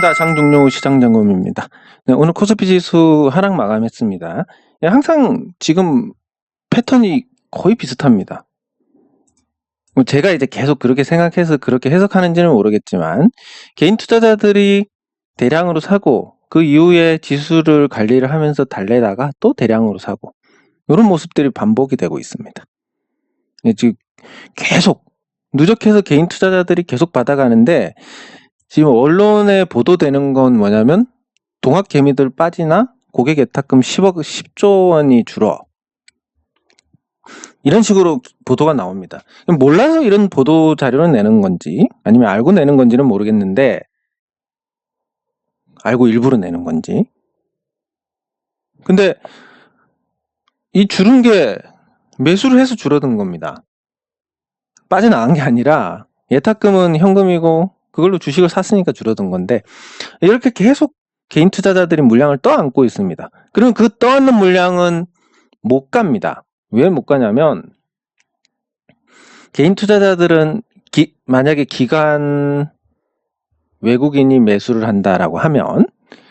반갑습니다. 장종료 시장점검입니다. 네, 오늘 코스피 지수 하락 마감했습니다. 예, 항상 지금 패턴이 거의 비슷합니다. 제가 이제 계속 그렇게 생각해서 그렇게 해석하는지는 모르겠지만 개인 투자자들이 대량으로 사고 그 이후에 지수를 관리를 하면서 달래다가 또 대량으로 사고 이런 모습들이 반복이 되고 있습니다. 예, 지금 계속 누적해서 개인 투자자들이 계속 받아가는데 지금 언론에 보도되는 건 뭐냐면 동학 개미들 빠지나 고객 예탁금 10조 원이 줄어 이런 식으로 보도가 나옵니다. 몰라서 이런 보도 자료를 내는 건지 아니면 알고 내는 건지는 모르겠는데 알고 일부러 내는 건지 근데 이 줄은 게 매수를 해서 줄어든 겁니다. 빠져나간 게 아니라 예탁금은 현금이고 그걸로 주식을 샀으니까 줄어든 건데 이렇게 계속 개인 투자자들이 물량을 떠안고 있습니다. 그럼 그 떠안는 물량은 못 갑니다. 왜 못 가냐면 개인 투자자들은 만약에 기관 외국인이 매수를 한다라고 하면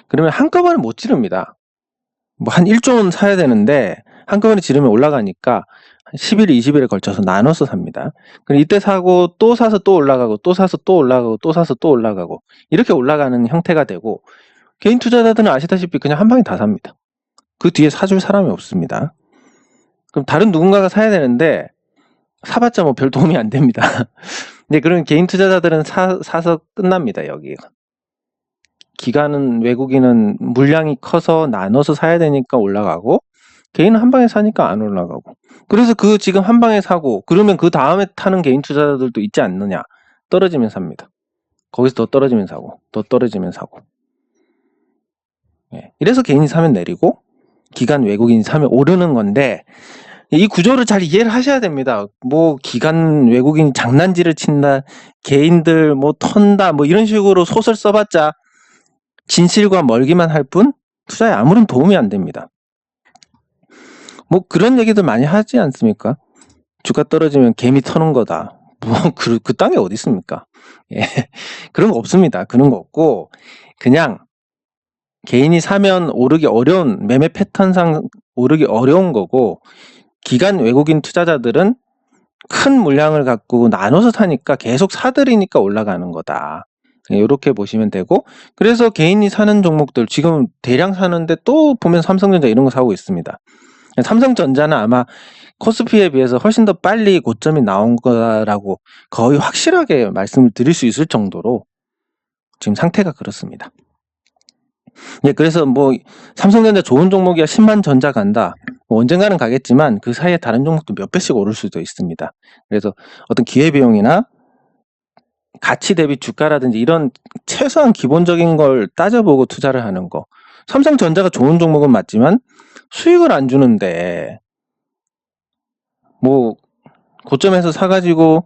그러면 한꺼번에 못 지릅니다. 뭐 한 1조 원 사야 되는데 한꺼번에 지르면 올라가니까 10일, 20일에 걸쳐서 나눠서 삽니다. 그럼 이때 사고 또 사서 또 올라가고 또 사서 또 올라가고 또 사서 또 올라가고 이렇게 올라가는 형태가 되고 개인 투자자들은 아시다시피 그냥 한 방에 다 삽니다. 그 뒤에 사줄 사람이 없습니다. 그럼 다른 누군가가 사야 되는데 사봤자 뭐 별 도움이 안 됩니다. 근데 그런 개인 투자자들은 사서 끝납니다. 여기가. 기관은 외국인은 물량이 커서 나눠서 사야 되니까 올라가고 개인은 한 방에 사니까 안 올라가고 그래서 그 지금 한 방에 사고 그러면 그 다음에 타는 개인 투자자들도 있지 않느냐. 떨어지면 삽니다. 거기서 더 떨어지면 사고 더 떨어지면 사고 이래서 개인이 사면 내리고 기관 외국인이 사면 오르는 건데 이 구조를 잘 이해를 하셔야 됩니다. 뭐 기관 외국인이 장난질을 친다, 개인들 뭐 턴다 뭐 이런 식으로 소설 써봤자 진실과 멀기만 할 뿐 투자에 아무런 도움이 안 됩니다. 뭐 그런 얘기들 많이 하지 않습니까? 주가 떨어지면 개미 터는 거다. 뭐 그딴 게 어디 있습니까? 예. 그런 거 없습니다. 그런 거 없고 그냥 개인이 사면 오르기 어려운 매매 패턴상 오르기 어려운 거고 기관 외국인 투자자들은 큰 물량을 갖고 나눠서 사니까 계속 사들이니까 올라가는 거다. 이렇게 보시면 되고 그래서 개인이 사는 종목들 지금 대량 사는데 또 보면 삼성전자 이런 거 사고 있습니다. 삼성전자는 아마 코스피에 비해서 훨씬 더 빨리 고점이 나온 거라고 거의 확실하게 말씀을 드릴 수 있을 정도로 지금 상태가 그렇습니다. 그래서 뭐 삼성전자 좋은 종목이야 10만 전자 간다. 뭐 언젠가는 가겠지만 그 사이에 다른 종목도 몇 배씩 오를 수도 있습니다. 그래서 어떤 기회비용이나 가치 대비 주가라든지 이런 최소한 기본적인 걸 따져보고 투자를 하는 거. 삼성전자가 좋은 종목은 맞지만 수익을 안 주는데 뭐 고점에서 사가지고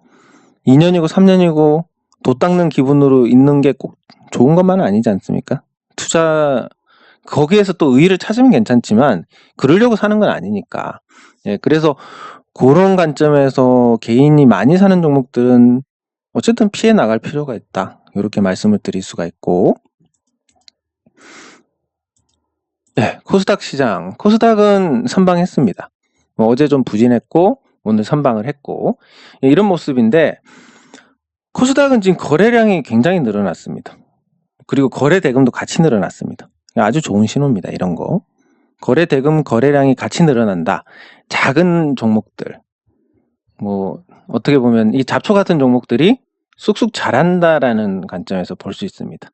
2년이고 3년이고 도 닦는 기분으로 있는 게 꼭 좋은 것만은 아니지 않습니까? 투자 거기에서 또 의의를 찾으면 괜찮지만 그러려고 사는 건 아니니까. 그래서 그런 관점에서 개인이 많이 사는 종목들은 어쨌든 피해 나갈 필요가 있다. 이렇게 말씀을 드릴 수가 있고 코스닥 시장. 코스닥은 선방했습니다. 어제 좀 부진했고 오늘 선방을 했고 이런 모습인데 코스닥은 지금 거래량이 굉장히 늘어났습니다. 그리고 거래 대금도 같이 늘어났습니다. 아주 좋은 신호입니다. 이런 거. 거래 대금 거래량이 같이 늘어난다. 작은 종목들 뭐 어떻게 보면 이 잡초 같은 종목들이 쑥쑥 자란다라는 관점에서 볼 수 있습니다.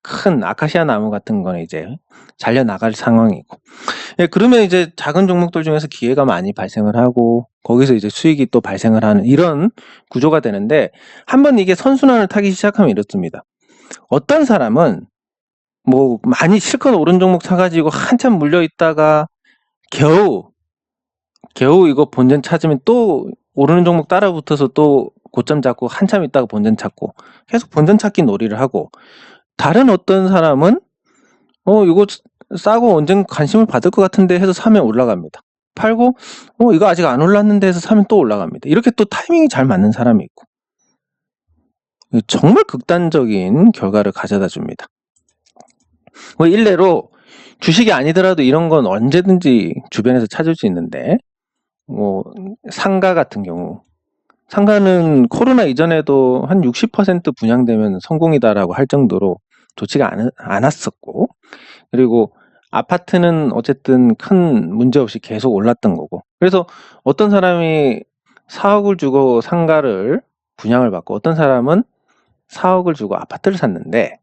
큰 아카시아 나무 같은 거는 이제 잘려 나갈 상황이고 그러면 이제 작은 종목들 중에서 기회가 많이 발생을 하고 거기서 이제 수익이 또 발생을 하는 이런 구조가 되는데 한번 이게 선순환을 타기 시작하면 이렇습니다. 어떤 사람은 뭐 많이 실컷 오른 종목 사가지고 한참 물려 있다가 겨우 이거 본전 찾으면 또 오르는 종목 따라 붙어서 또 고점 잡고 한참 있다가 본전 찾고 계속 본전 찾기 놀이를 하고 다른 어떤 사람은 이거 싸고 언젠가 관심을 받을 것 같은데 해서 사면 올라갑니다. 팔고 이거 아직 안 올랐는데 해서 사면 또 올라갑니다. 이렇게 또 타이밍이 잘 맞는 사람이 있고 정말 극단적인 결과를 가져다 줍니다. 뭐 일례로 주식이 아니더라도 이런 건 언제든지 주변에서 찾을 수 있는데, 뭐 상가 같은 경우, 상가는 코로나 이전에도 한 60% 분양되면 성공이다라고 할 정도로 좋지가 않았었고, 그리고 아파트는 어쨌든 큰 문제 없이 계속 올랐던 거고, 그래서 어떤 사람이 4억을 주고 상가를 분양을 받고 어떤 사람은 4억을 주고 아파트를 샀는데,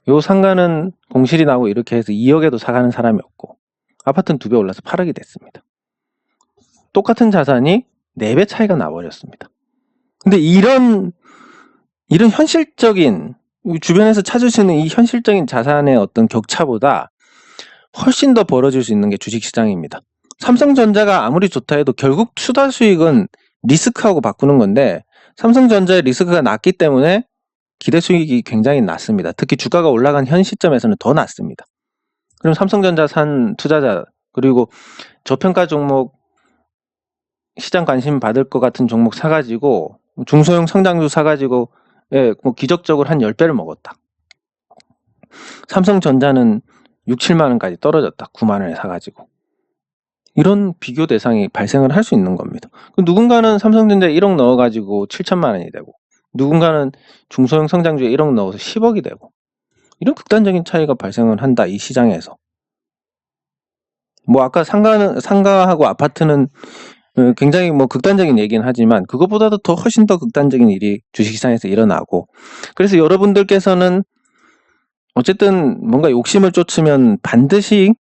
요 상가는 공실이 나고 이렇게 해서 2억에도 사가는 사람이 없고, 아파트는 2배 올라서 8억이 됐습니다. 똑같은 자산이 4배 차이가 나버렸습니다. 근데 이런 현실적인, 주변에서 찾을 수 있는 이 현실적인 자산의 어떤 격차보다 훨씬 더 벌어질 수 있는 게 주식시장입니다. 삼성전자가 아무리 좋다 해도 결국 투자 수익은 리스크하고 바꾸는 건데, 삼성전자의 리스크가 낮기 때문에 기대 수익이 굉장히 낮습니다. 특히 주가가 올라간 현 시점에서는 더 낮습니다. 그럼 삼성전자 산 투자자, 그리고 저평가 종목, 시장 관심 받을 것 같은 종목 사가지고 중소형 성장주 사가지고 뭐 기적적으로 한 10배를 먹었다. 삼성전자는 6, 7만 원까지 떨어졌다. 9만 원에 사가지고. 이런 비교 대상이 발생을 할 수 있는 겁니다. 누군가는 삼성전자에 1억 넣어가지고 7천만 원이 되고, 누군가는 중소형 성장주에 1억 넣어서 10억이 되고, 이런 극단적인 차이가 발생을 한다, 이 시장에서. 뭐 아까 상가하고 아파트는 굉장히 뭐 극단적인 얘기는 하지만, 그것보다도 더 훨씬 더 극단적인 일이 주식시장에서 일어나고, 그래서 여러분들께서는 어쨌든 뭔가 욕심을 쫓으면 반드시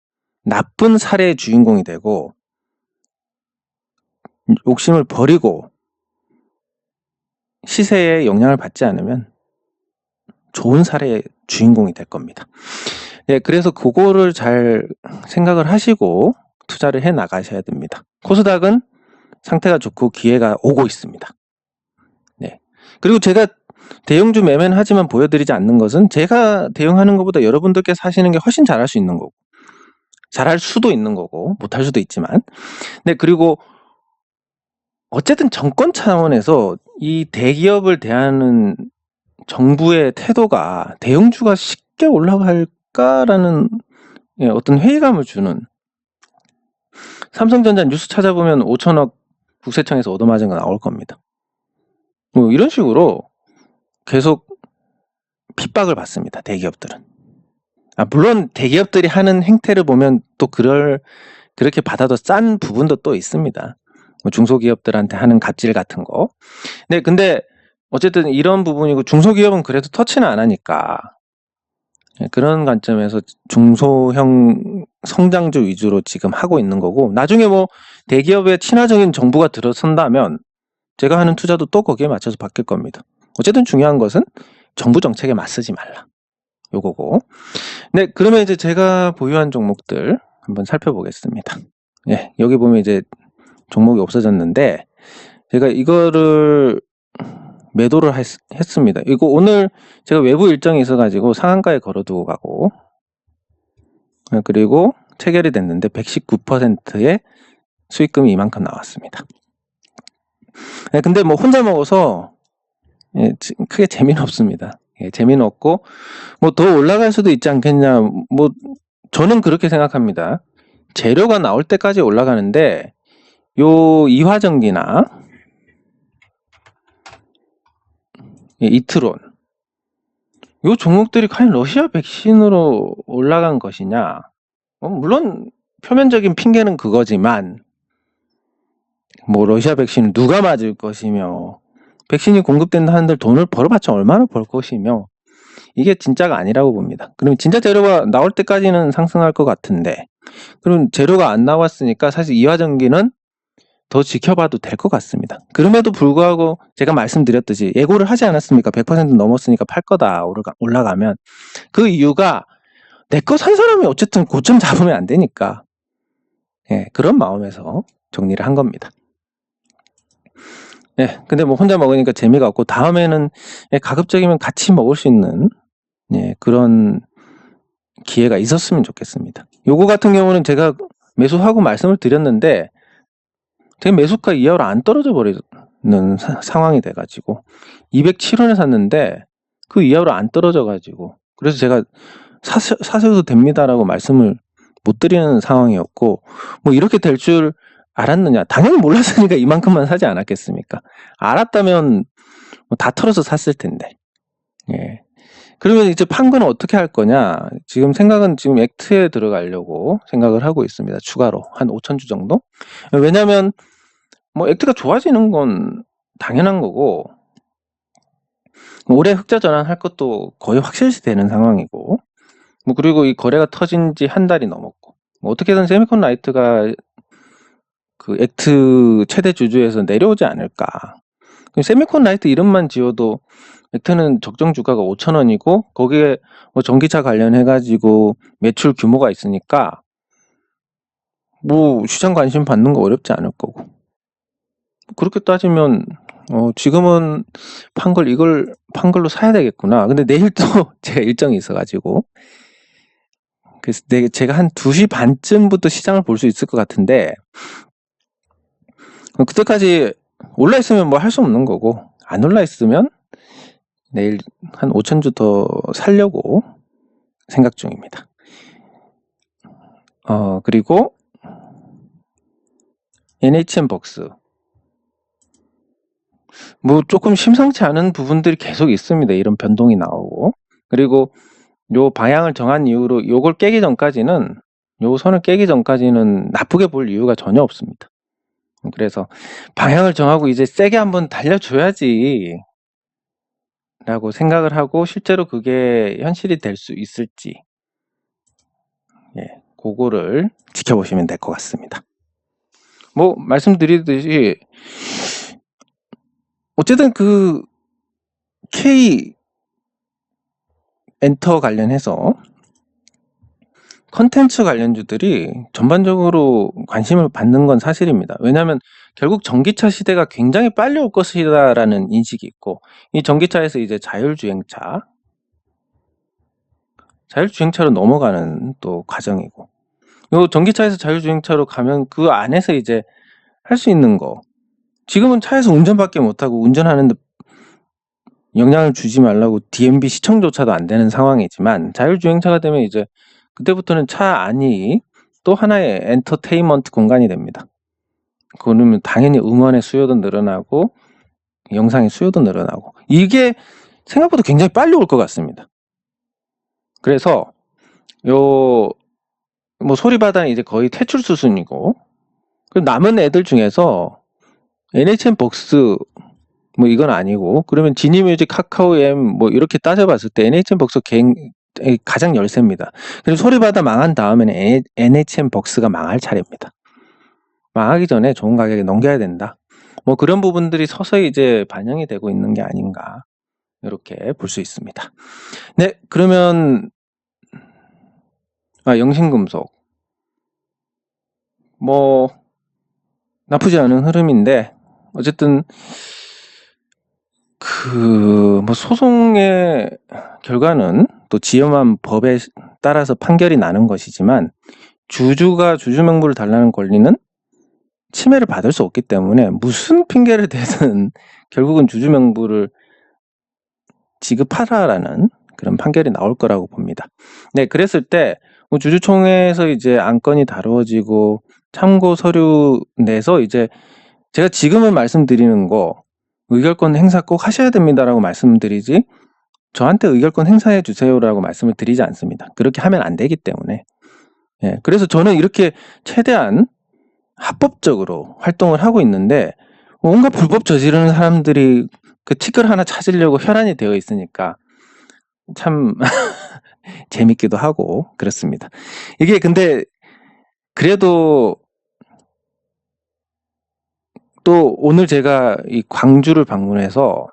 나쁜 사례의 주인공이 되고, 욕심을 버리고 시세에 영향을 받지 않으면 좋은 사례의 주인공이 될 겁니다. 네, 그래서 그거를 잘 생각을 하시고 투자를 해 나가셔야 됩니다. 코스닥은 상태가 좋고 기회가 오고 있습니다. 네. 그리고 제가 대형주 매매는 하지만 보여드리지 않는 것은, 제가 대응하는 것보다 여러분들께서 하시는 게 훨씬 잘할 수 있는 거고, 잘할 수도 있는 거고, 못할 수도 있지만, 네, 그리고 어쨌든 정권 차원에서 이 대기업을 대하는 정부의 태도가 대형주가 쉽게 올라갈까라는 어떤 회의감을 주는, 삼성전자 뉴스 찾아보면 5천억 국세청에서 얻어맞은 거 나올 겁니다. 뭐 이런 식으로 계속 핍박을 받습니다, 대기업들은. 물론 대기업들이 하는 행태를 보면 또 그렇게 받아도 싼 부분도 또 있습니다. 뭐 중소기업들한테 하는 갑질 같은 거. 네, 근데 어쨌든 이런 부분이고, 중소기업은 그래도 터치는 안 하니까, 그런 관점에서 중소형 성장주 위주로 지금 하고 있는 거고, 나중에 뭐 대기업의 친화적인 정부가 들어선다면 제가 하는 투자도 또 거기에 맞춰서 바뀔 겁니다. 어쨌든 중요한 것은 정부 정책에 맞서지 말라, 요거고. 네, 그러면 이제 제가 보유한 종목들 한번 살펴보겠습니다. 예, 여기 보면 이제 종목이 없어졌는데, 제가 이거를 매도를 했습니다. 이거 오늘 제가 외부 일정이 있어가지고 상한가에 걸어두고 가고, 그리고 체결이 됐는데 119%의 수익금이 이만큼 나왔습니다. 네, 근데 뭐 혼자 먹어서 크게 재미는 없습니다. 재미는 없고, 뭐 더 올라갈 수도 있지 않겠냐, 뭐 저는 그렇게 생각합니다. 재료가 나올 때까지 올라가는데, 요 이화전기나 이트론, 요 종목들이 과연 러시아 백신으로 올라간 것이냐, 물론 표면적인 핑계는 그거지만, 뭐 러시아 백신은 누가 맞을 것이며, 백신이 공급된다 한들 돈을 벌어봤자 얼마나 벌 것이며, 이게 진짜가 아니라고 봅니다. 그럼 진짜 재료가 나올 때까지는 상승할 것 같은데, 그럼 재료가 안 나왔으니까 사실 이화전기는 더 지켜봐도 될 것 같습니다. 그럼에도 불구하고 제가 말씀드렸듯이 예고를 하지 않았습니까? 100% 넘었으니까 팔 거다, 올라가면. 그 이유가 내 거 산 사람이 어쨌든 고점 잡으면 안 되니까, 그런 마음에서 정리를 한 겁니다. 근데 뭐 혼자 먹으니까 재미가 없고, 다음에는 가급적이면 같이 먹을 수 있는 그런 기회가 있었으면 좋겠습니다. 요거 같은 경우는 제가 매수하고 말씀을 드렸는데, 제 매수가 이하로 안 떨어져 버리는 상황이 돼가지고 207원에 샀는데 그 이하로 안 떨어져 가지고, 그래서 제가 사셔도 됩니다라고 말씀을 못 드리는 상황이었고, 뭐 이렇게 될 줄 알았느냐? 당연히 몰랐으니까 이만큼만 사지 않았겠습니까? 알았다면 뭐 다 털어서 샀을 텐데. 예. 그러면 이제 판교는 어떻게 할 거냐? 지금 생각은 지금 액트에 들어가려고 생각을 하고 있습니다. 추가로 한 5,000주 정도? 왜냐면 뭐 액트가 좋아지는 건 당연한 거고, 올해 흑자 전환할 것도 거의 확실시 되는 상황이고, 뭐 그리고 이 거래가 터진 지 한 달이 넘었고, 뭐 어떻게든 세미콘 라이트가 그 액트 최대 주주에서 내려오지 않을까. 세미콘 라이트 이름만 지어도 액트는 적정 주가가 5,000원이고 거기에 뭐 전기차 관련해가지고 매출 규모가 있으니까 뭐 시장 관심 받는 거 어렵지 않을 거고. 그렇게 따지면 지금은 판걸로 사야 되겠구나. 근데 내일 또 제가 일정이 있어가지고, 그래서 제가 한 2시 반쯤부터 시장을 볼 수 있을 것 같은데, 그때까지 올라 있으면 뭐 할 수 없는 거고, 안 올라 있으면 내일 한 5,000주 더 살려고 생각 중입니다. 그리고 NHN벅스, 뭐 조금 심상치 않은 부분들이 계속 있습니다. 이런 변동이 나오고, 그리고 요 방향을 정한 이후로 요걸 깨기 전까지는, 요 선을 깨기 전까지는 나쁘게 볼 이유가 전혀 없습니다. 그래서 방향을 정하고 이제 세게 한번 달려줘야지 라고 생각을 하고, 실제로 그게 현실이 될 수 있을지, 그거를 지켜보시면 될 것 같습니다. 뭐 말씀드리듯이 어쨌든 그 K 엔터 관련해서 컨텐츠 관련주들이 전반적으로 관심을 받는 건 사실입니다. 왜냐하면 결국 전기차 시대가 굉장히 빨리 올 것이다라는 인식이 있고, 이 전기차에서 이제 자율주행차로 넘어가는 또 과정이고, 요 전기차에서 자율주행차로 가면 그 안에서 이제 할 수 있는 거, 지금은 차에서 운전밖에 못하고 운전하는데 영향을 주지 말라고 DMB 시청조차도 안 되는 상황이지만, 자율주행차가 되면 이제 그때부터는 차 안이 또 하나의 엔터테인먼트 공간이 됩니다. 그러면 당연히 음원의 수요도 늘어나고 영상의 수요도 늘어나고, 이게 생각보다 굉장히 빨리 올 것 같습니다. 그래서 뭐 소리바다는 이제 거의 퇴출 수순이고, 남은 애들 중에서 NHN벅스 뭐 이건 아니고, 그러면 지니뮤직, 카카오엠 뭐 이렇게 따져봤을 때 NHN벅스 가장 열세입니다. 그리고 소리바다 망한 다음에는 NHN벅스가 망할 차례입니다. 망하기 전에 좋은 가격에 넘겨야 된다. 뭐 그런 부분들이 서서히 이제 반영이 되고 있는 게 아닌가, 이렇게 볼 수 있습니다. 네, 그러면 영신금속 뭐 나쁘지 않은 흐름인데, 어쨌든 뭐 소송의 결과는 또 지엄한 법에 따라서 판결이 나는 것이지만, 주주가 주주 명부를 달라는 권리는 침해를 받을 수 없기 때문에 무슨 핑계를 대든 결국은 주주 명부를 지급하라라는 그런 판결이 나올 거라고 봅니다. 네, 그랬을 때 뭐 주주총회에서 이제 안건이 다루어지고 참고 서류 내서 이제 제가 지금은 말씀드리는 거, 의결권 행사 꼭 하셔야 됩니다라고 말씀드리지, 저한테 의결권 행사해 주세요라고 말씀을 드리지 않습니다. 그렇게 하면 안 되기 때문에. 그래서 저는 이렇게 최대한 합법적으로 활동을 하고 있는데, 온갖 불법 저지르는 사람들이 그 티끌 하나 찾으려고 혈안이 되어 있으니까 참 재밌기도 하고 그렇습니다. 이게 근데 그래도 또 오늘 제가 이 광주를 방문해서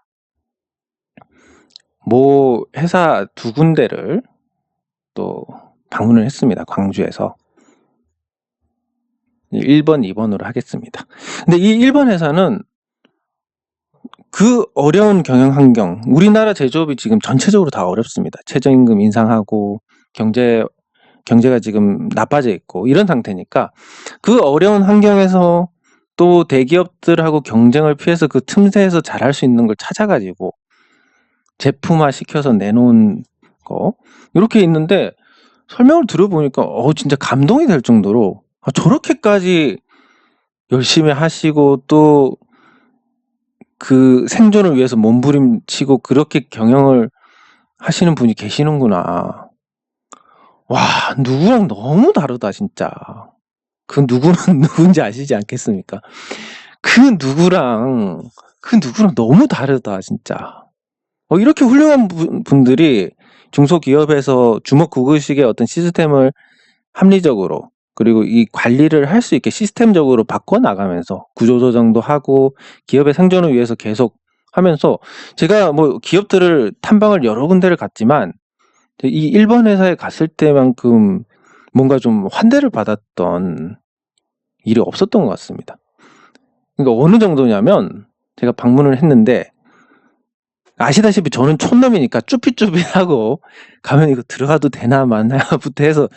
뭐 회사 2군데를 또 방문을 했습니다. 광주에서 1번, 2번으로 하겠습니다. 근데 이 1번 회사는 그 어려운 경영 환경, 우리나라 제조업이 지금 전체적으로 다 어렵습니다. 최저임금 인상하고 경제가 지금 나빠져 있고 이런 상태니까, 그 어려운 환경에서 또 대기업들하고 경쟁을 피해서 그 틈새에서 잘할 수 있는 걸 찾아가지고 제품화 시켜서 내놓은 거, 이렇게 있는데 설명을 들어보니까 진짜 감동이 될 정도로 저렇게까지 열심히 하시고 또 그 생존을 위해서 몸부림치고 그렇게 경영을 하시는 분이 계시는구나. 와, 누구랑 너무 다르다 진짜. 그 누구는 누군지 아시지 않겠습니까? 그 누구랑 너무 다르다 진짜. 이렇게 훌륭한 분들이 중소기업에서 주먹구구식의 어떤 시스템을 합리적으로 그리고 이 관리를 할 수 있게 시스템적으로 바꿔나가면서 구조조정도 하고 기업의 생존을 위해서 계속 하면서 제가 뭐 기업들을 탐방을 여러 군데를 갔지만 이 일본 회사에 갔을 때만큼 뭔가 좀 환대를 받았던 일이 없었던 것 같습니다. 그러니까 어느 정도냐면 제가 방문을 했는데 아시다시피 저는 촌놈이니까 쭈삣쭈삣하고 가면 이거 들어가도 되나 마나부터 해서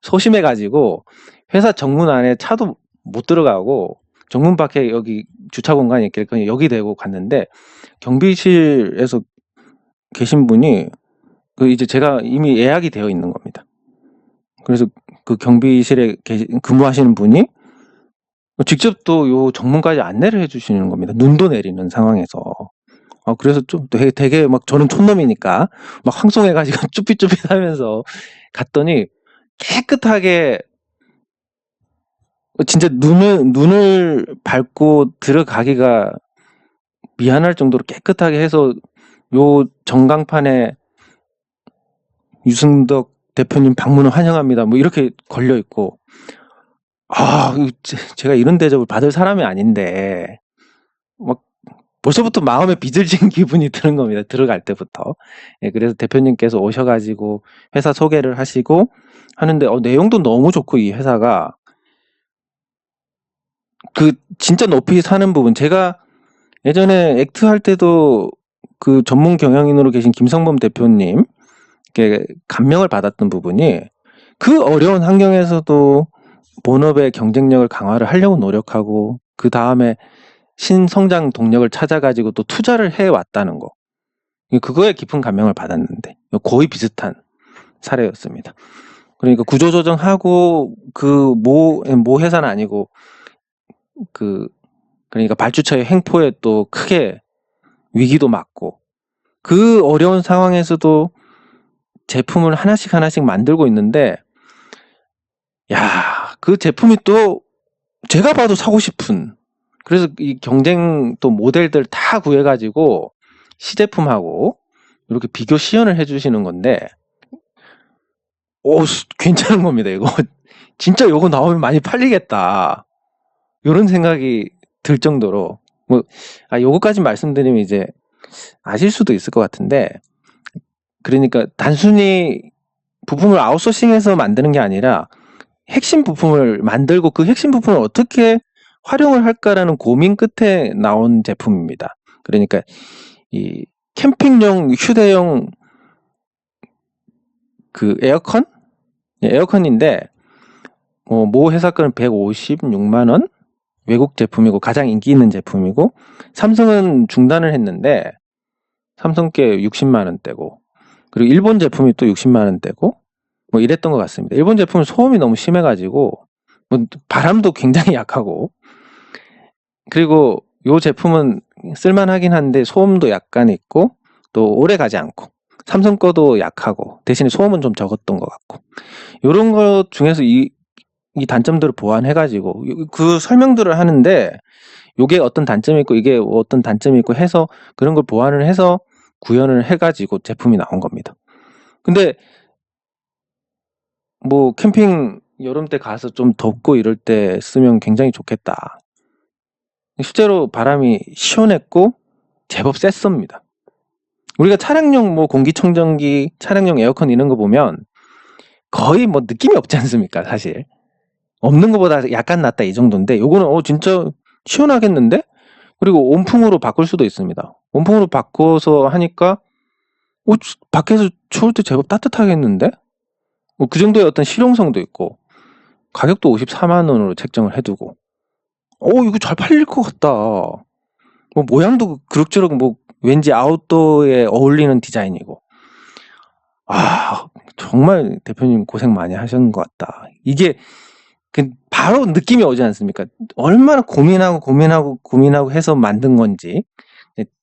소심해가지고 회사 정문 안에 차도 못 들어가고 정문 밖에 여기 주차 공간이 있길래 그냥 여기 대고 갔는데 경비실에서 계신 분이 그 이제 제가 이미 예약이 되어 있는 겁니다. 그래서 그 경비실에 근무하시는 분이 직접 또 요 정문까지 안내를 해주시는 겁니다. 눈도 내리는 상황에서. 그래서 좀 되게 막 저는 촌놈이니까 막 황송해가지고 쭈삣쭈삣하면서 갔더니 깨끗하게 진짜 눈을 밟고 들어가기가 미안할 정도로 깨끗하게 해서 요 전광판에 유승덕 대표님 방문을 환영합니다. 뭐 이렇게 걸려 있고 제가 이런 대접을 받을 사람이 아닌데 막 벌써부터 마음에 빚을 진 기분이 드는 겁니다. 들어갈 때부터. 예, 그래서 대표님께서 오셔가지고 회사 소개를 하시고 하는데 내용도 너무 좋고 이 회사가 그 진짜 높이 사는 부분 제가 예전에 액트 할 때도 그 전문 경영인으로 계신 김성범 대표님께 감명을 받았던 부분이 그 어려운 환경에서도 본업의 경쟁력을 강화를 하려고 노력하고 그 다음에 신성장 동력을 찾아가지고 또 투자를 해왔다는 거. 그거에 깊은 감명을 받았는데 거의 비슷한 사례였습니다. 그러니까 구조조정하고 그 모 회사는 아니고 그러니까 발주처의 횡포에 또 크게 위기도 맞고 그 어려운 상황에서도 제품을 하나씩 만들고 있는데 그 제품이 또 제가 봐도 사고 싶은 그래서 이 경쟁 또 모델들 다 구해가지고 시제품하고 이렇게 비교 시연을 해주시는 건데 괜찮은 겁니다. 이거 진짜 이거 나오면 많이 팔리겠다 이런 생각이 들 정도로 요거까지 말씀드리면 이제 아실 수도 있을 것 같은데 그러니까 단순히 부품을 아웃소싱해서 만드는 게 아니라 핵심 부품을 만들고 그 핵심 부품을 어떻게 활용을 할까라는 고민 끝에 나온 제품입니다. 그러니까 이 캠핑용 휴대용 그 에어컨? 에어컨인데 모 회사 거는 156만 원? 외국 제품이고 가장 인기 있는 제품이고 삼성은 중단을 했는데 삼성께 60만 원대고 그리고 일본 제품이 또 60만 원대고 뭐 이랬던 것 같습니다. 일본 제품은 소음이 너무 심해가지고 바람도 굉장히 약하고 그리고 요 제품은 쓸만하긴 한데 소음도 약간 있고 또 오래 가지 않고 삼성 거도 약하고 대신에 소음은 좀 적었던 것 같고 요런 것 중에서 이 단점들을 보완해가지고 그 설명들을 하는데 요게 어떤 단점이 있고 이게 어떤 단점이 있고 해서 그런 걸 보완을 해서 구현을 해가지고 제품이 나온 겁니다. 근데 뭐 캠핑 여름 때 가서 좀 덥고 이럴 때 쓰면 굉장히 좋겠다. 실제로 바람이 시원했고 제법 셌습니다. 우리가 차량용 뭐 공기청정기, 차량용 에어컨 이런 거 보면 거의 뭐 느낌이 없지 않습니까? 사실 없는 것보다 약간 낫다 이 정도인데 요거는 진짜 시원하겠는데? 그리고 온풍으로 바꿀 수도 있습니다. 온풍으로 바꿔서 하니까 밖에서 추울 때 제법 따뜻하겠는데? 그 정도의 어떤 실용성도 있고 가격도 54만 원으로 책정을 해두고 이거 잘 팔릴 것 같다. 모양도 그럭저럭 왠지 아웃도어에 어울리는 디자인이고 정말 대표님 고생 많이 하신 것 같다. 이게 바로 느낌이 오지 않습니까? 얼마나 고민하고 해서 만든 건지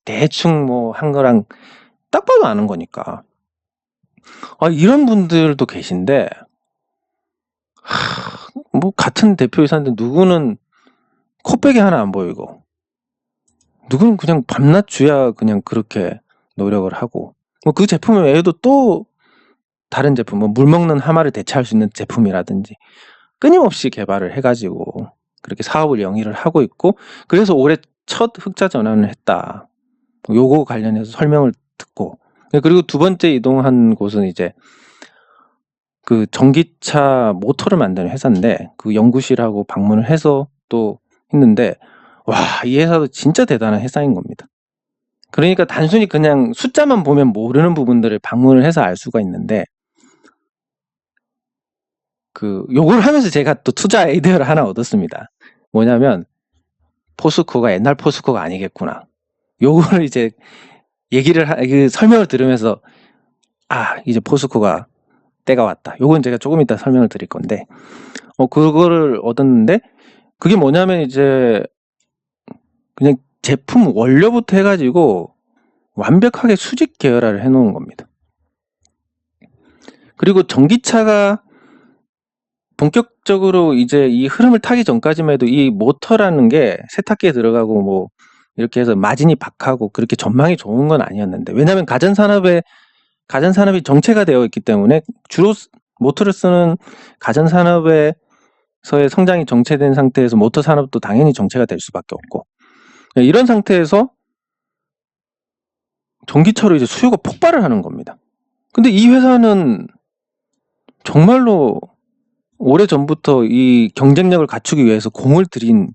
대충 뭐 한 거랑 딱 봐도 아는 거니까. 이런 분들도 계신데 뭐 같은 대표이사인데 누구는 코빼기 하나 안 보이고 누구는 그냥 밤낮 주야 그냥 그렇게 노력을 하고 뭐 그 제품 외에도 또 다른 제품 뭐 물 먹는 하마를 대체할 수 있는 제품이라든지 끊임없이 개발을 해가지고 그렇게 사업을 영위를 하고 있고 그래서 올해 첫 흑자 전환을 했다. 요거 관련해서 설명을 듣고 그리고 두 번째 이동한 곳은 이제 그 전기차 모터를 만드는 회사인데 그 연구실하고 방문을 해서 또 했는데 와, 이 회사도 진짜 대단한 회사인 겁니다. 그러니까 단순히 그냥 숫자만 보면 모르는 부분들을 방문을 해서 알 수가 있는데 요걸 하면서 제가 또 투자 아이디어를 하나 얻었습니다. 뭐냐면 포스코가 옛날 포스코가 아니겠구나. 요거를 이제 설명을 들으면서 이제 포스코가 때가 왔다. 요건 제가 조금 이따 설명을 드릴 건데 그거를 얻었는데 그게 뭐냐면 이제 그냥 제품 원료부터 해가지고 완벽하게 수직 계열화를 해놓은 겁니다. 그리고 전기차가 본격적으로 이제 이 흐름을 타기 전까지만 해도 이 모터라는 게 세탁기에 들어가고 뭐 이렇게 해서 마진이 박하고 그렇게 전망이 좋은 건 아니었는데 왜냐하면 가전산업이 정체가 되어 있기 때문에 주로 모터를 쓰는 가전산업에서의 성장이 정체된 상태에서 모터 산업도 당연히 정체가 될 수밖에 없고 이런 상태에서 전기차로 이제 수요가 폭발을 하는 겁니다. 근데 이 회사는 정말로 오래전부터 이 경쟁력을 갖추기 위해서 공을 들인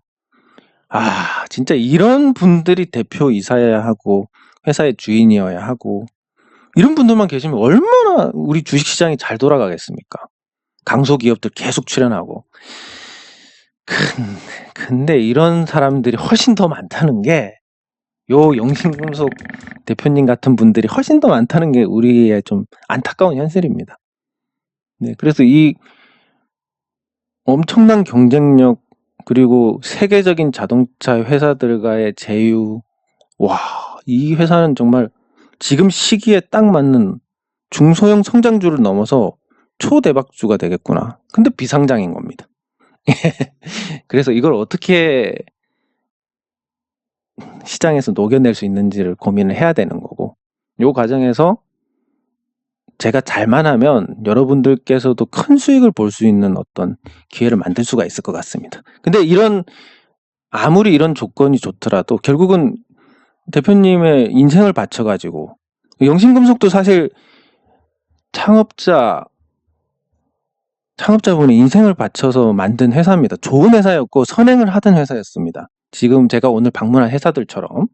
진짜 이런 분들이 대표이사여야 하고 회사의 주인이어야 하고 이런 분들만 계시면 얼마나 우리 주식시장이 잘 돌아가겠습니까? 강소기업들 계속 출연하고 근데 이런 사람들이 훨씬 더 많다는 게 요 영신금속 대표님 같은 분들이 훨씬 더 많다는 게 우리의 좀 안타까운 현실입니다. 네, 그래서 이 엄청난 경쟁력 그리고 세계적인 자동차 회사들과의 제휴 이 회사는 정말 지금 시기에 딱 맞는 중소형 성장주를 넘어서 초대박주가 되겠구나. 근데 비상장인 겁니다. 그래서 이걸 어떻게 시장에서 녹여낼 수 있는지를 고민을 해야 되는 거고 요 과정에서 제가 잘만 하면 여러분들께서도 큰 수익을 볼 수 있는 어떤 기회를 만들 수가 있을 것 같습니다. 근데 아무리 이런 조건이 좋더라도 결국은 대표님의 인생을 바쳐가지고 영신금속도 사실 창업자분의 인생을 바쳐서 만든 회사입니다. 좋은 회사였고 선행을 하던 회사였습니다. 지금 제가 오늘 방문한 회사들처럼.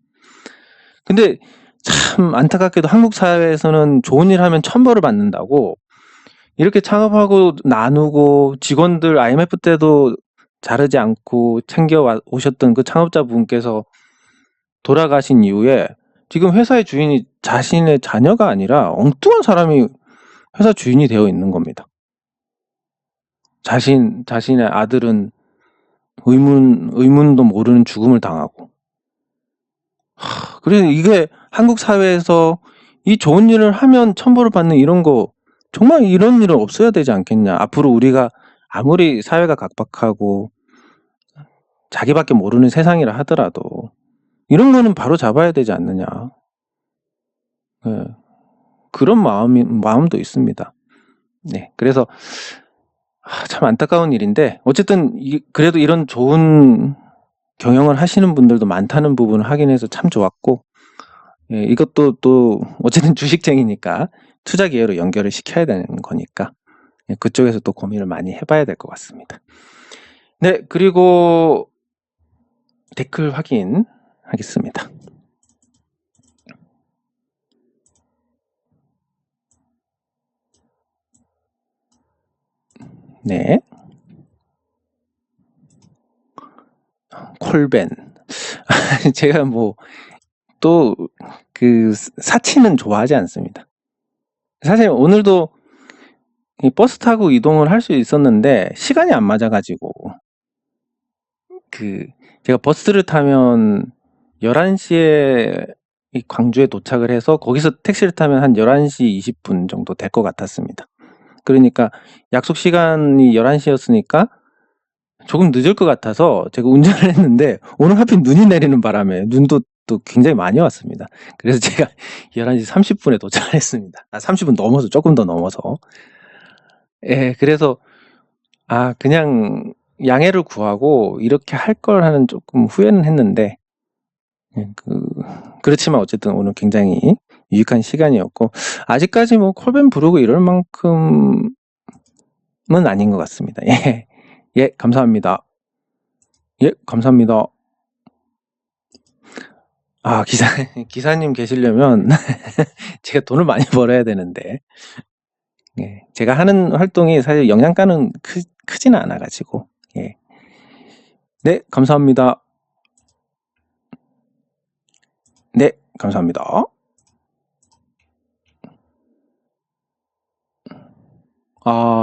근데 참 안타깝게도 한국 사회에서는 좋은 일 하면 천벌을 받는다고 이렇게 창업하고 나누고 직원들 IMF 때도 자르지 않고 챙겨 오셨던 그 창업자분께서 돌아가신 이후에 지금 회사의 주인이 자신의 자녀가 아니라 엉뚱한 사람이 회사 주인이 되어 있는 겁니다. 자신의 아들은 의문도 모르는 죽음을 당하고. 그래서 이게 한국 사회에서 이 좋은 일을 하면 천벌을 받는 이런 거 정말 이런 일은 없어야 되지 않겠냐. 앞으로 우리가 아무리 사회가 각박하고 자기밖에 모르는 세상이라 하더라도 이런 거는 바로 잡아야 되지 않느냐. 네. 그런 마음도 있습니다. 네, 그래서 참 안타까운 일인데 어쨌든 그래도 이런 좋은 경영을 하시는 분들도 많다는 부분을 확인해서 참 좋았고 이것도 또 어쨌든 주식쟁이니까 투자 기회로 연결을 시켜야 되는 거니까 그쪽에서 또 고민을 많이 해봐야 될 것 같습니다. 네, 그리고 댓글 확인하겠습니다. 네. 콜벤. 제가 또 사치는 좋아하지 않습니다. 사실 오늘도 이 버스 타고 이동을 할 수 있었는데 시간이 안 맞아가지고 제가 버스를 타면 11시에 광주에 도착을 해서 거기서 택시를 타면 한 11시 20분 정도 될 것 같았습니다. 그러니까 약속 시간이 11시였으니까 조금 늦을 것 같아서 제가 운전을 했는데 오늘 하필 눈이 내리는 바람에 눈도 또 굉장히 많이 왔습니다. 그래서 제가 11시 30분에 도착을 했습니다. 30분 넘어서 조금 더 넘어서. 예, 그래서 그냥 양해를 구하고 이렇게 할 걸 하는 조금 후회는 했는데 예, 그렇지만 어쨌든 오늘 굉장히 유익한 시간이었고 아직까지 뭐 콜밴 부르고 이럴 만큼은 아닌 것 같습니다. 예, 예, 감사합니다. 예, 감사합니다. 기사님 계시려면 제가 돈을 많이 벌어야 되는데 예, 제가 하는 활동이 사실 영양가는 크지는 않아가지고 예. 네, 감사합니다. 네, 감사합니다.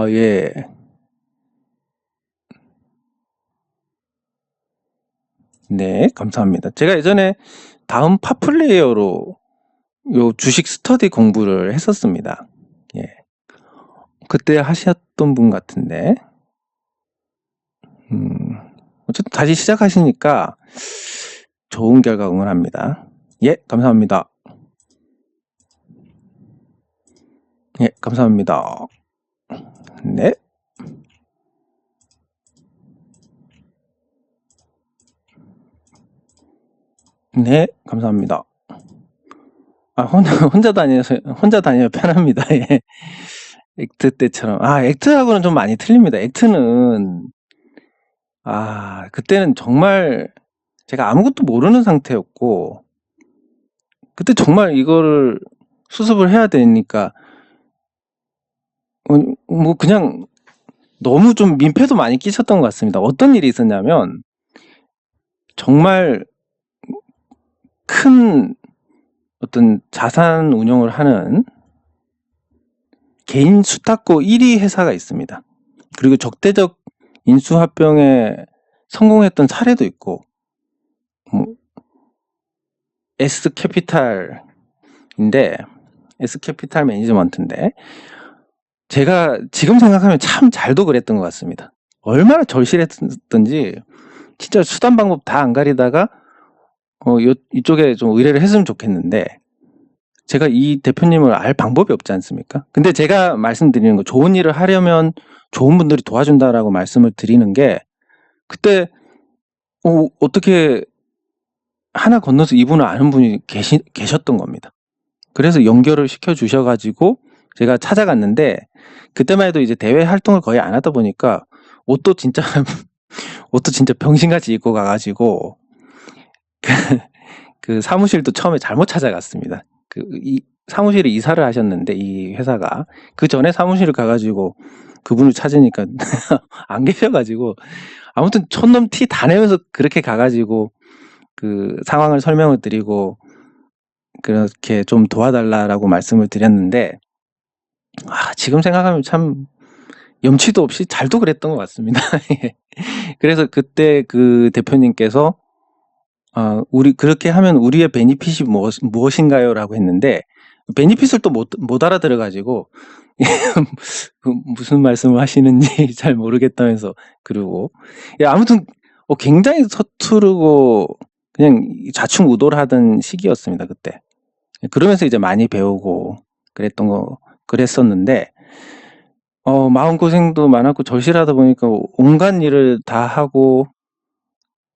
예. 네, 감사합니다. 제가 예전에 다음 팝플레이어로 요 주식 스터디 공부를 했었습니다. 예. 그때 하셨던 분 같은데, 어쨌든 다시 시작하시니까 좋은 결과 응원합니다. 예, 감사합니다. 예, 감사합니다. 네. 네, 감사합니다. 혼자 다니면 편합니다. 예. 액트 때처럼. 액트하고는 좀 많이 틀립니다. 액트는, 그때는 정말 제가 아무것도 모르는 상태였고, 그때 정말 이거를 수습을 해야 되니까, 뭐 그냥 너무 좀 민폐도 많이 끼쳤던 것 같습니다. 어떤 일이 있었냐면, 정말 큰 어떤 자산 운용을 하는 개인 수탁고 1위 회사가 있습니다. 그리고 적대적 인수합병에 성공했던 사례도 있고, S캐피탈 매니지먼트인데, 제가 지금 생각하면 참 잘도 그랬던 것 같습니다. 얼마나 절실했던지, 진짜 수단 방법 다 안 가리다가, 이쪽에 좀 의뢰를 했으면 좋겠는데, 제가 이 대표님을 알 방법이 없지 않습니까? 근데 제가 말씀드리는 거, 좋은 일을 하려면 좋은 분들이 도와준다라고 말씀을 드리는 게, 그때, 어떻게 하나 건너서 이분을 아는 분이 계셨던 겁니다. 그래서 연결을 시켜주셔가지고 제가 찾아갔는데, 그때만 해도 이제 대외 활동을 거의 안 하다 보니까 옷도 진짜 병신같이 입고 가가지고 그 사무실도 처음에 잘못 찾아갔습니다. 이 사무실에 이사를 하셨는데, 이 회사가 그 전에 사무실을 가가지고 그분을 찾으니까 안 계셔가지고, 아무튼 촌놈 티 다 내면서 그렇게 가가지고 그 상황을 설명을 드리고 그렇게 좀 도와달라라고 말씀을 드렸는데, 지금 생각하면 참 염치도 없이 잘도 그랬던 것 같습니다. 그래서 그때 그 대표님께서 우리 그렇게 하면 우리의 베니핏이 무엇인가요? 라고 했는데, 베니핏을 또 못 알아들어가지고 무슨 말씀을 하시는지 잘 모르겠다면서 그러고, 아무튼 굉장히 서투르고 그냥 좌충우돌 하던 시기였습니다, 그때. 그러면서 이제 많이 배우고 그랬었는데, 마음고생도 많았고 절실하다 보니까 온갖 일을 다 하고,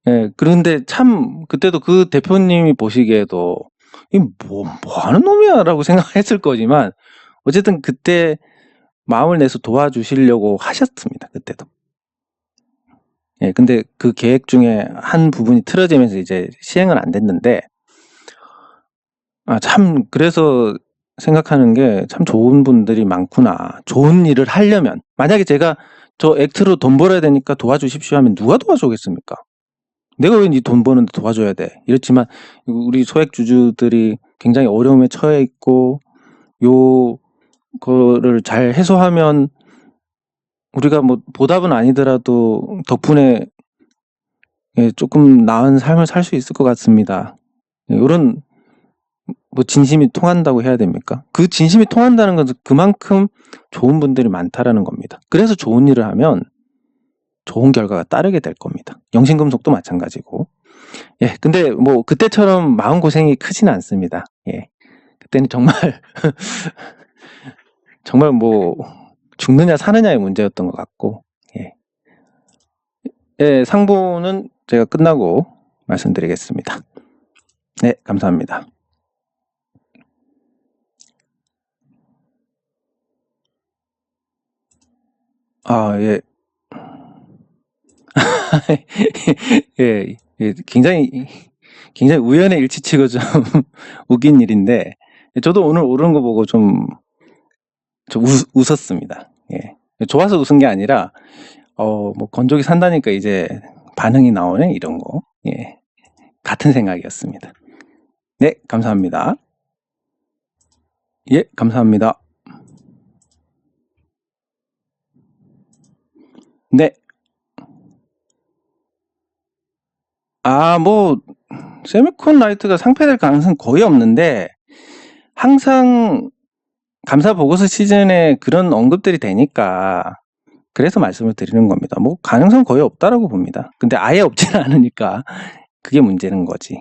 예, 그런데 참 그때도 그 대표님이 보시기에도 이 뭐 하는 놈이야 라고 생각했을 거지만, 어쨌든 그때 마음을 내서 도와주시려고 하셨습니다, 그때도. 예, 근데 그 계획 중에 한 부분이 틀어지면서 이제 시행은 안 됐는데, 참 그래서 생각하는 게 참 좋은 분들이 많구나. 좋은 일을 하려면, 만약에 제가 저 액트로 돈 벌어야 되니까 도와주십시오 하면 누가 도와주겠습니까? 내가 왜 니 돈 버는데 도와줘야 돼? 이렇지만 우리 소액주주들이 굉장히 어려움에 처해 있고, 요거를 잘 해소하면 우리가 뭐 보답은 아니더라도 덕분에 조금 나은 삶을 살 수 있을 것 같습니다. 이런 뭐 진심이 통한다고 해야 됩니까? 그 진심이 통한다는 것은 그만큼 좋은 분들이 많다라는 겁니다. 그래서 좋은 일을 하면 좋은 결과가 따르게 될 겁니다. 영신금속도 마찬가지고. 근데 뭐 그때처럼 마음고생이 크지는 않습니다. 그때는 정말 정말 뭐 죽느냐 사느냐의 문제였던 것 같고. 상보는 제가 끝나고 말씀드리겠습니다. 네, 감사합니다. 예. 굉장히 우연의 일치치고 좀 웃긴 일인데, 저도 오늘 오른 거 보고 좀 웃었습니다. 좋아서 웃은 게 아니라, 뭐 건조기 산다니까 이제 반응이 나오네, 이런 거. 같은 생각이었습니다. 네, 감사합니다. 감사합니다. 네. 뭐 세미콘 라이트가 상폐될 가능성은 거의 없는데, 항상 감사 보고서 시즌에 그런 언급들이 되니까 그래서 말씀을 드리는 겁니다. 뭐 가능성 거의 없다라고 봅니다. 근데 아예 없지는 않으니까 그게 문제는 거지.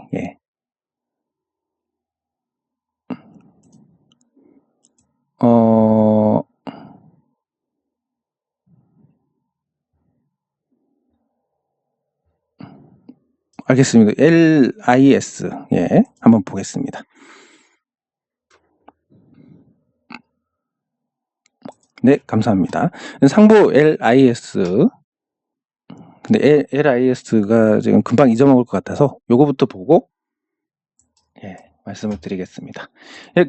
알겠습니다. LIS 한번 보겠습니다. 네, 감사합니다. 상보 LIS. 근데 LIS가 지금 금방 잊어먹을 것 같아서 요거부터 보고 말씀을 드리겠습니다.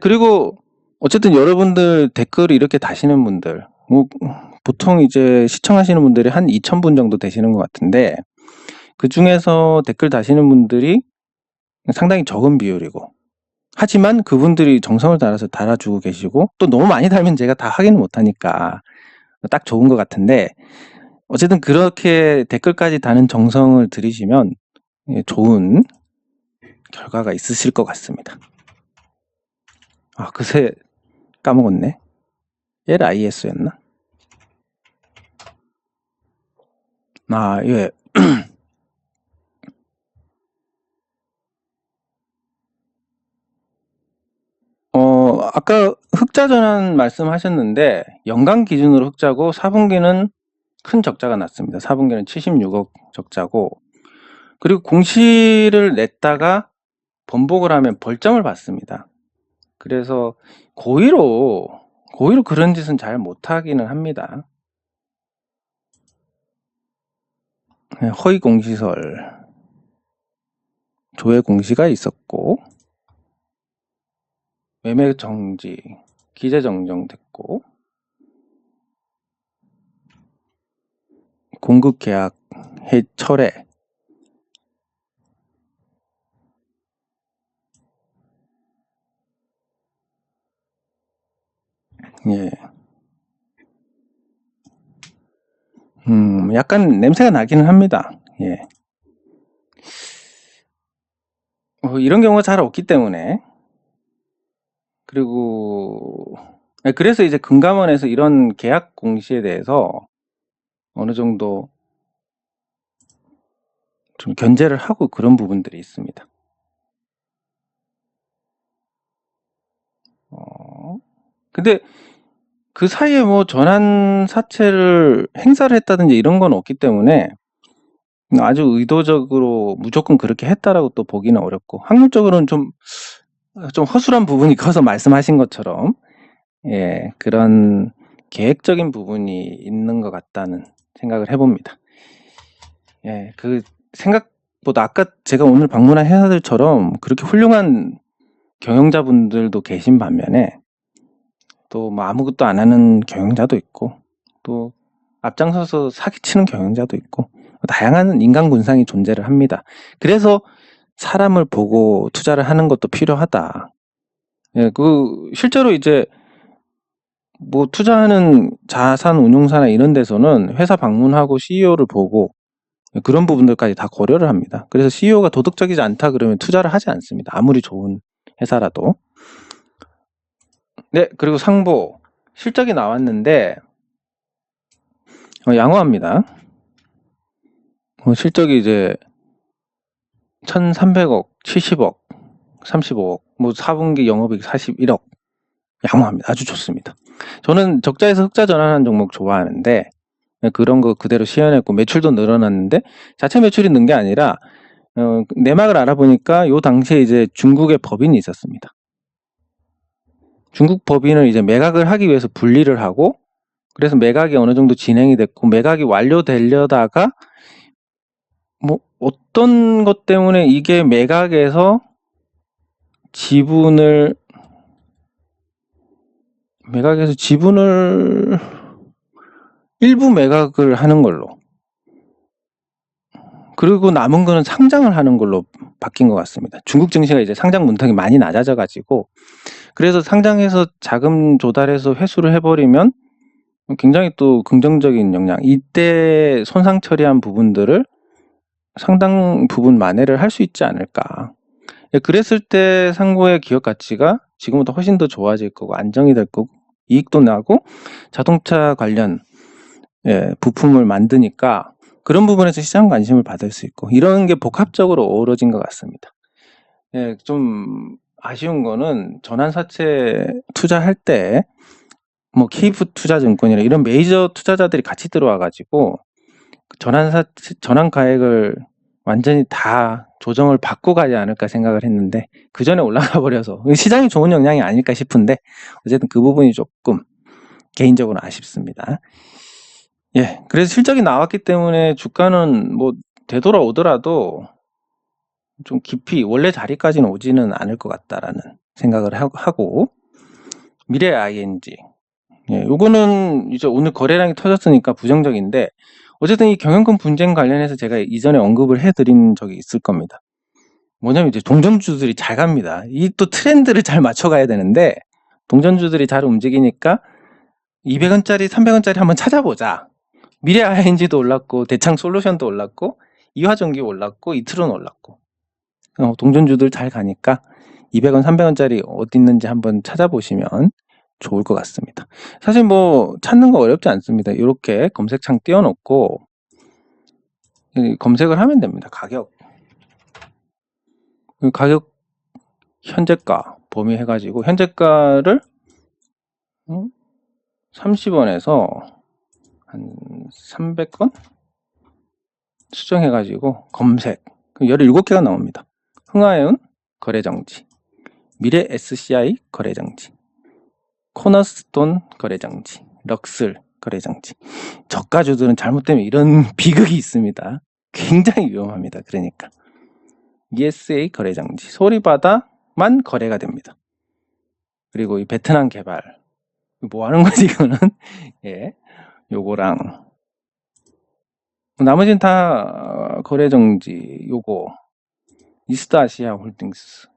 그리고 어쨌든 여러분들 댓글을 이렇게 다시는 분들, 뭐 보통 이제 시청하시는 분들이 한 2,000분 정도 되시는 것 같은데, 그 중에서 댓글 다시는 분들이 상당히 적은 비율이고, 하지만 그분들이 정성을 달아서 달아주고 계시고, 또 너무 많이 달면 제가 다 확인을 못하니까 딱 좋은 것 같은데, 어쨌든 그렇게 댓글까지 다는 정성을 들이시면 좋은 결과가 있으실 것 같습니다. 그새 까먹었네. LIS였나? 예. 아까 흑자 전환 말씀하셨는데, 연간 기준으로 흑자고 4분기는 큰 적자가 났습니다. 4분기는 76억 적자고, 그리고 공시를 냈다가 번복을 하면 벌점을 받습니다. 그래서 고의로 그런 짓은 잘 못하기는 합니다. 허위 공시설, 조회 공시가 있었고, 매매 정지, 기재 정정됐고, 공급 계약 철회, 약간 냄새가 나기는 합니다. 이런 경우가 잘 없기 때문에. 그리고 그래서 이제 금감원에서 이런 계약 공시에 대해서 어느 정도 좀 견제를 하고 그런 부분들이 있습니다. 근데 그 사이에 뭐 전환 사채를 행사를 했다든지 이런 건 없기 때문에 아주 의도적으로 무조건 그렇게 했다라고 또 보기는 어렵고, 확률적으로는 좀 허술한 부분이 커서 말씀하신 것처럼 그런 계획적인 부분이 있는 것 같다는 생각을 해봅니다. 그 생각보다 아까 제가 오늘 방문한 회사들처럼 그렇게 훌륭한 경영자분들도 계신 반면에 또 뭐 아무것도 안 하는 경영자도 있고, 또 앞장서서 사기치는 경영자도 있고, 다양한 인간 군상이 존재를 합니다. 그래서 사람을 보고 투자를 하는 것도 필요하다. 실제로 이제 뭐 투자하는 자산 운용사나 이런 데서는 회사 방문하고 CEO를 보고 그런 부분들까지 다 고려를 합니다. 그래서 CEO가 도덕적이지 않다 그러면 투자를 하지 않습니다. 아무리 좋은 회사라도. 네, 그리고 상보 실적이 나왔는데 양호합니다. 실적이 이제 1,300억, 70억, 35억, 뭐 4분기 영업이익 41억. 양호합니다. 아주 좋습니다. 저는 적자에서 흑자 전환한 종목 좋아하는데 그런 거 그대로 시연했고 매출도 늘어났는데 자체 매출이 는 게 아니라 내막을 알아보니까 요 당시에 이제 중국의 법인이 있었습니다. 중국 법인을 이제 매각을 하기 위해서 분리를 하고 그래서 매각이 어느 정도 진행이 됐고 매각이 완료되려다가 뭐 어떤 것 때문에 이게 매각에서 지분을 일부 매각을 하는 걸로 그리고 남은 거는 상장을 하는 걸로 바뀐 것 같습니다. 중국 증시가 이제 상장 문턱이 많이 낮아져 가지고 그래서 상장해서 자금 조달해서 회수를 해버리면 굉장히 또 긍정적인 영향 이때 손상 처리한 부분들을 상당 부분 만회를 할 수 있지 않을까. 그랬을 때 상고의 기업 가치가 지금보다 훨씬 더 좋아질 거고 안정이 될 거고 이익도 나고 자동차 관련 부품을 만드니까 그런 부분에서 시장 관심을 받을 수 있고 이런 게 복합적으로 어우러진 것 같습니다. 좀 아쉬운 거는 전환사채 투자할 때 뭐 KF투자증권이나 이런 메이저 투자자들이 같이 들어와 가지고 전환 가액을 완전히 다 조정을 받고 가지 않을까 생각을 했는데 그 전에 올라가 버려서 시장이 좋은 영향이 아닐까 싶은데 어쨌든 그 부분이 조금 개인적으로 아쉽습니다. 그래서 실적이 나왔기 때문에 주가는 뭐 되돌아오더라도 좀 깊이 원래 자리까지는 오지는 않을 것 같다라는 생각을 하고 미래 ING 요거는 이제 오늘 거래량이 터졌으니까 부정적인데 어쨌든 이 경영권 분쟁 관련해서 제가 이전에 언급을 해드린 적이 있을 겁니다. 뭐냐면 이제 동전주들이 잘 갑니다. 이 또 트렌드를 잘 맞춰가야 되는데 동전주들이 잘 움직이니까 200원짜리, 300원짜리 한번 찾아보자. 미래 ING도 올랐고 대창 솔루션도 올랐고 이화전기 올랐고 이트론 올랐고 동전주들 잘 가니까 200원, 300원짜리 어디 있는지 한번 찾아보시면 좋을 것 같습니다. 사실 뭐 찾는 거 어렵지 않습니다. 이렇게 검색창 띄워놓고 검색을 하면 됩니다. 가격 현재가 범위 해가지고 현재가를 30원에서 한 300원 수정해가지고 검색 17개가 나옵니다. 흥하해운 거래정지, 미래 SCI 거래정지, 코너스톤 거래정지, 럭슬 거래정지. 저가주들은 잘못되면 이런 비극이 있습니다. 굉장히 위험합니다. 그러니까 ESA 거래정지, 소리바다만 거래가 됩니다. 그리고 이 베트남 개발 뭐 하는 거지 이거는? 요거랑 나머지는 다 거래정지. 요거 이스타아시아 홀딩스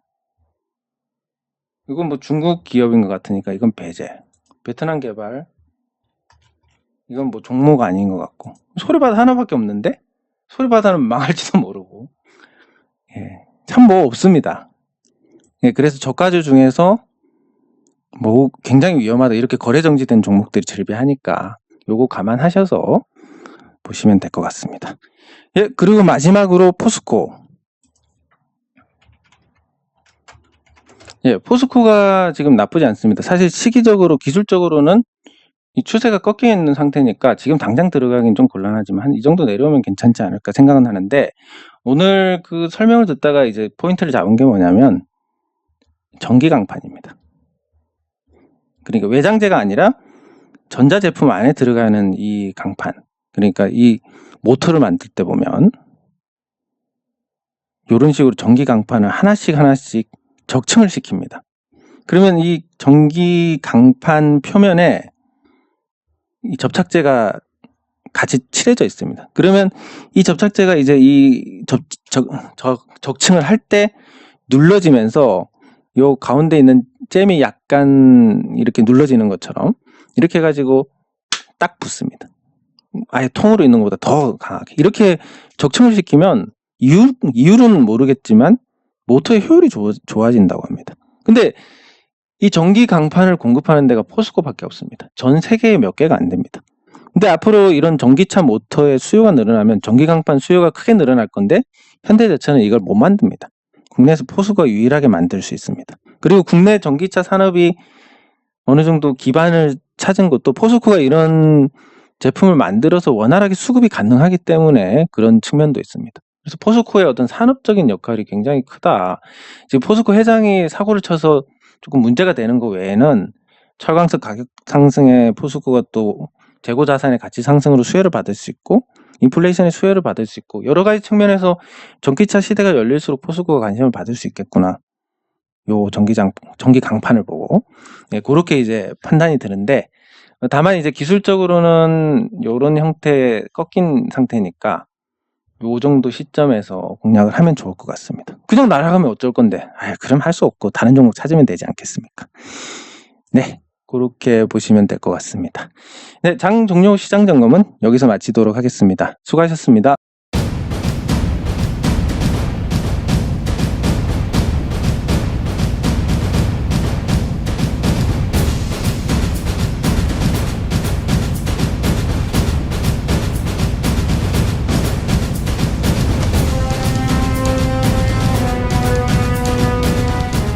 이건 뭐 중국 기업인 것 같으니까 이건 배제. 베트남 개발 이건 뭐 종목 아닌 것 같고 소리바다 하나밖에 없는데 소리바다는 망할지도 모르고 참 뭐 없습니다. 그래서 저가주 중에서 뭐 굉장히 위험하다 이렇게 거래 정지된 종목들이 즐비하니까 요거 감안하셔서 보시면 될 것 같습니다. 그리고 마지막으로 포스코. 포스코가 지금 나쁘지 않습니다. 사실 시기적으로 기술적으로는 이 추세가 꺾여 있는 상태니까 지금 당장 들어가긴 좀 곤란하지만 한 이 정도 내려오면 괜찮지 않을까 생각은 하는데 오늘 그 설명을 듣다가 이제 포인트를 잡은 게 뭐냐면 전기 강판입니다. 그러니까 외장재가 아니라 전자제품 안에 들어가는 이 강판. 그러니까 이 모터를 만들 때 보면 이런 식으로 전기 강판을 하나씩 적층을 시킵니다. 그러면 이 전기 강판 표면에 이 접착제가 같이 칠해져 있습니다. 그러면 이 접착제가 이제 이 적층을 할 때 눌러지면서 요 가운데 있는 잼이 약간 이렇게 눌러지는 것처럼 이렇게 해가지고 딱 붙습니다. 아예 통으로 있는 것보다 더 강하게. 이렇게 적층을 시키면 이유는 모르겠지만 모터의 효율이 좋아진다고 합니다. 근데 이 전기 강판을 공급하는 데가 포스코밖에 없습니다. 전 세계에 몇 개가 안 됩니다. 근데 앞으로 이런 전기차 모터의 수요가 늘어나면 전기 강판 수요가 크게 늘어날 건데 현대자동차는 이걸 못 만듭니다. 국내에서 포스코가 유일하게 만들 수 있습니다. 그리고 국내 전기차 산업이 어느 정도 기반을 찾은 것도 포스코가 이런 제품을 만들어서 원활하게 수급이 가능하기 때문에 그런 측면도 있습니다. 그래서 포스코의 어떤 산업적인 역할이 굉장히 크다. 지금 포스코 회장이 사고를 쳐서 조금 문제가 되는 거 외에는 철강석 가격 상승에 포스코가 또 재고 자산의 가치 상승으로 수혜를 받을 수 있고 인플레이션의 수혜를 받을 수 있고 여러 가지 측면에서 전기차 시대가 열릴수록 포스코가 관심을 받을 수 있겠구나. 요 전기 강판을 보고 그렇게 이제 판단이 드는데 다만 이제 기술적으로는 요런 형태의 꺾인 상태니까 요 정도 시점에서 공략을 하면 좋을 것 같습니다. 그냥 날아가면 어쩔 건데 그럼 할 수 없고 다른 종목 찾으면 되지 않겠습니까? 네, 그렇게 보시면 될 것 같습니다. 네, 장 종료 시장 점검은 여기서 마치도록 하겠습니다. 수고하셨습니다.